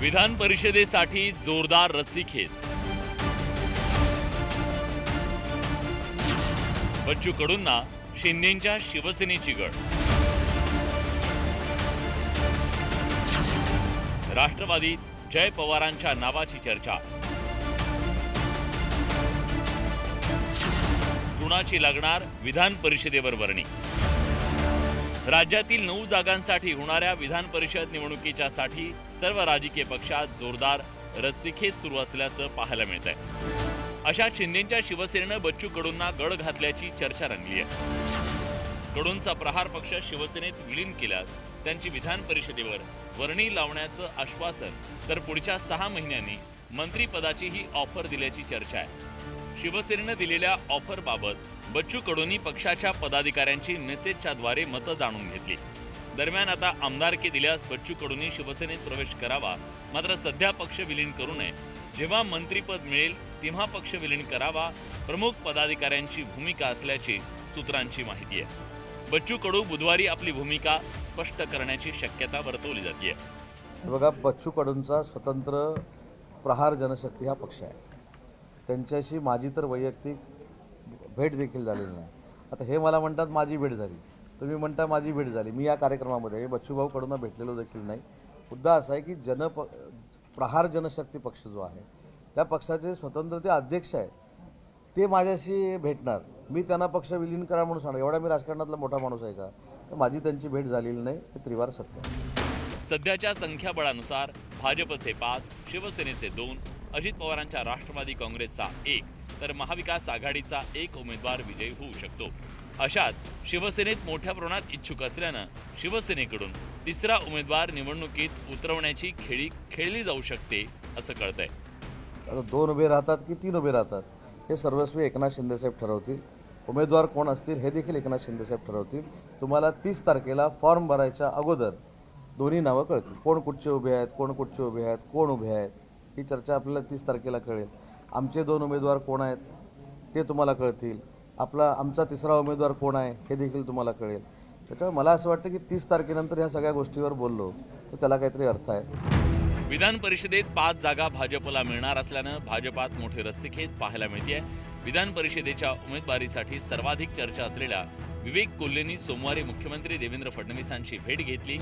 विधान परिषदेसाठी जोरदार रस्सीखेच. बच्चू कडूंना शिंदेंच्या शिवसेनेची गळ. राष्ट्रवादीत जय पवारांच्या नावाची चर्चा. कुणाची लागणार विधान परिषदेवर वर्णी. राज्यातील 9 जागांसाठी होणाऱ्या विधान परिषद निवडणुकीच्या साठी सर्व राजकीय पक्षात जोरदार रस्सीखेच सुरू असल्याचं पाहायला मिळत आहे. अशा शिंदेंच्या शिवसेनेनं बच्चू कडूंना गळ घातल्याची चर्चा रंगली आहे. कडूंचा प्रहार पक्ष शिवसेनेत विलीन केल्यास त्यांची विधान परिषदेवर वर्णी लावण्याचं आश्वासन तर पुढच्या 6 महिन्यांनी मंत्रिपदाची ही ऑफर दिल्याची चर्चा आहे. शिवसेनेनं दिलेल्या ऑफरबाबत बच्चू कडूंनी पक्षाच्या पदाधिकाऱ्यांची मेसेजच्या द्वारे मतं जाणून घेतली. दरम्यान आता आमदारकी दिल्यास बच्चू कडूंनी शिवसेनेत प्रवेश करावा, मात्र सध्या पक्ष विलीन करू नये. जेव्हा मंत्रिपद मिळेल तेव्हा पक्ष विलीन करावा, प्रमुख पदाधिकाऱ्यांची भूमिका असल्याची सूत्रांची माहिती आहे. बच्चू कडू बुधवारी आपली भूमिका स्पष्ट करण्याची शक्यता वर्तवली जाते. बघा, बच्चू कडूंचा स्वतंत्र प्रहार जनशक्ती हा पक्ष आहे. त्यांच्याशी माझी तर वैयक्तिक भेट देखील झालेली नाही. आता हे मला म्हणतात माझी भेट झाली, तुम्ही म्हणता माझी भेट झाली. मी या कार्यक्रमामध्ये बच्चूभाऊ कडूंना भेटलेलो देखील नाही. मुद्दा असा आहे की प्रहार जनशक्ती पक्ष जो आहे त्या पक्षाचे स्वतंत्र ते अध्यक्ष आहे, ते माझ्याशी भेटणार. मी त्यांना पक्ष विलीन करा म्हणून सांगणार, एवढा मी राजकारणातला मोठा माणूस आहे का? तर माझी त्यांची भेट झालेली नाही, हे त्रिवार सत्य आहे. सध्याच्या संख्याबळानुसार भाजपचे 5, शिवसेनेचे 2, अजित पवारांच्या राष्ट्रवादी काँग्रेसचा 1 तर महाविकास आघाडीचा 1 उमेदवार विजयी होऊ शकतो. अशात शिवसेनेत मोठ्या प्रमाणात इच्छुक असल्यानं शिवसेनेकडून तिसरा उमेदवार निवडणुकीत उतरवण्याची खेळी खेळली जाऊ शकते असं कळतंय. आता 2 उभे राहतात की 3 उभे राहतात हे सर्वस्वी एकनाथ शिंदेसाहेब ठरवतील. उमेदवार कोण असतील हे देखील एकनाथ शिंदेसाहेब ठरवतील. तुम्हाला 30 तारखेला फॉर्म भरायच्या अगोदर दोन्ही नावं कळतील. कोण कुठचे उभे आहेत, कोण कुठचे उभे आहेत, कोण उभे आहेत, ही चर्चा आपल्याला 30 तारखेला कळेल. आमचे 2 उमेदवार कोण आहेत ते तुम्हाला कळतील. आमचा तिसरा उमेदवार कोण आहे हे देखील तुम्हाला कळेल. त्याच्यामुळे मला असं वाटतं की 30 तारखेनंतर ह्या सगळ्या गोष्टीवर बोललो तर त्याला काहीतरी अर्थ आहे. विधान परिषदेत 5 जागा भाजपला मिळणार असल्यानं भाजपात मोठी रस्सीखेच पाहायला मिळते. विधान परिषदेच्या उमेदवारीसाठी सर्वाधिक चर्चा असलेल्या विवेक कोल्हेंनी सोमवारी मुख्यमंत्री देवेंद्र फडणवीसांची भेट घेतली.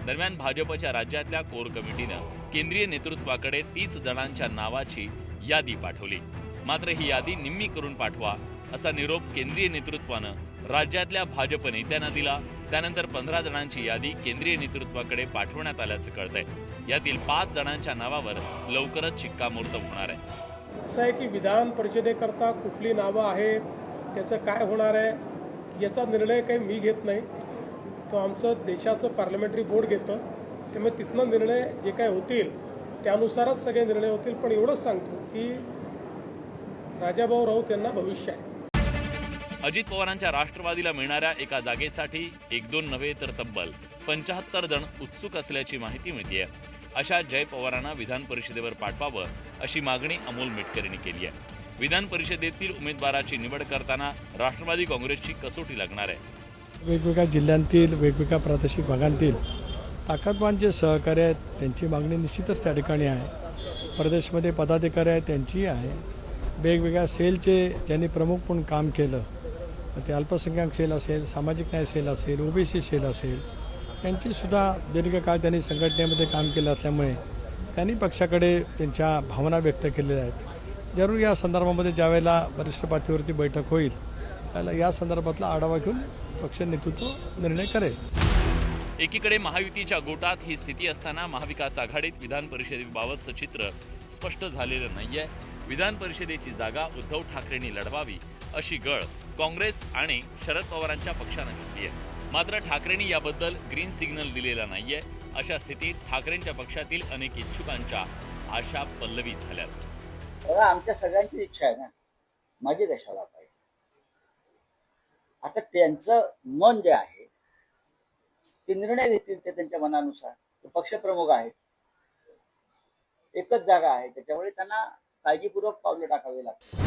दरम्यान भाजपच्या राज्यातल्या कोर कमिटीनं केंद्रीय नेतृत्वाकडे 30 जणांच्या नावाची यादी पाठवली. मात्र ही यादी निम्मी करून पाठवा असा निरोप केंद्रीय नेतृत्वानं राज्यातल्या भाजप नेत्यांना दिला. त्यानंतर 15 जणांची यादी केंद्रीय नेतृत्वाकडे पाठवण्यात आल्याचं कळतंय. यातील 5 जणांच्या नावावर लवकरच शिक्कामोर्तब होणार आहे. असं आहे की विधान परिषदेकरता कुठली नावं आहेत, त्याचं काय होणार आहे याचा निर्णय काही मी घेत नाही, तो आमचं देशाचं पार्लमेंटरी बोर्ड घेतं. त्यामुळे तिथनं निर्णय जे काय होतील त्यानुसारच सगळे निर्णय होतील. पण एवढंच सांगतो की राजाभाऊ राऊत यांना भविष्य आहे. अजित पवारांच्या राष्ट्रवादीला मिळणाऱ्या एका जागेसाठी 1-2 नव्हे तर तब्बल 75 जण उत्सुक असल्याची माहिती मिळते. अशा जय पवारांना विधान परिषदेवर पाठवावं अशी मागणी अमोल मेटकर यांनी केली आहे. विधान परिषदेतील उमेदवाराची निवड करताना राष्ट्रवादी काँग्रेसची कसोटी लागणार आहे. वेगवेगळ्या जिल्ह्यांतील वेगवेगळ्या प्रादेशिक भागांतील ताकदवान जे सहकारी आहेत त्यांची मागणी निश्चितच त्या ठिकाणी आहे. प्रदेशमध्ये पदाधिकारी आहेत त्यांचीही आहे. वेगवेगळ्या सेलचे ज्यांनी प्रमुख म्हणून काम केलं, ते अल्पसंख्याक सेल असेल, सामाजिक न्याय सेल असेल, ओबीसी सेल असेल, यांचीसुद्धा दीर्घकाळ त्यांनी संघटनेमध्ये काम केलं असल्यामुळे त्यांनी पक्षाकडे त्यांच्या भावना व्यक्त केलेल्या आहेत. जरूर या संदर्भामध्ये ज्यावेळेला वरिष्ठ पातळीवरती बैठक होईल त्याला या संदर्भातला आढावा घेऊन पक्ष नेतृत्व निर्णय करेल. एकीकडे महायुतीच्या गोटात ही स्थिती असताना महाविकास आघाडीत विधान परिषदेबाबतचं चित्र स्पष्ट झालेलं नाहीये. विधान परिषदेची जागा उद्धव ठाकरेंनी लढवावी अशी गळ काँग्रेस आणि शरद पवारांच्या पक्षानं घेतली आहे. मात्र ठाकरेंनी याबद्दल ग्रीन सिग्नल दिलेला नाहीये. अशा स्थितीत ठाकरेंच्या पक्षातील अनेक इच्छुकांच्या आशा पल्लवित झाल्यात. आमच्या सगळ्यांची इच्छा आहे ना माझी देशाला पाहिजे. आता त्यांचं मन जे आहे ते निर्णय घेतील ते त्यांच्या मनानुसार. पक्षप्रमुख आहेत, एकच जागा आहे, त्याच्यामुळे त्यांना काळजीपूर्वक पावलं टाकावी लागतात.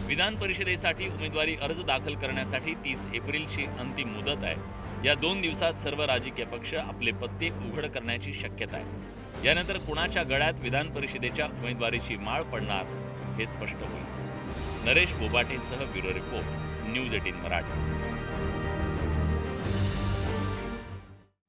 विधान परिषदेसाठी उमेदवारी अर्ज दाखल करण्यासाठी 30 एप्रिलची अंतिम मुदत आहे. या 2 दिवसात सर्व राजकीय पक्ष आपले पत्ते उघड करण्याची शक्यता आहे. यानंतर कुणाच्या गळ्यात विधान परिषदेच्या उमेदवारीची माळ पडणार हे स्पष्ट होईल. नरेश बोबाटेसह ब्युरो रिपोर्ट, न्यूज 18 मराठी.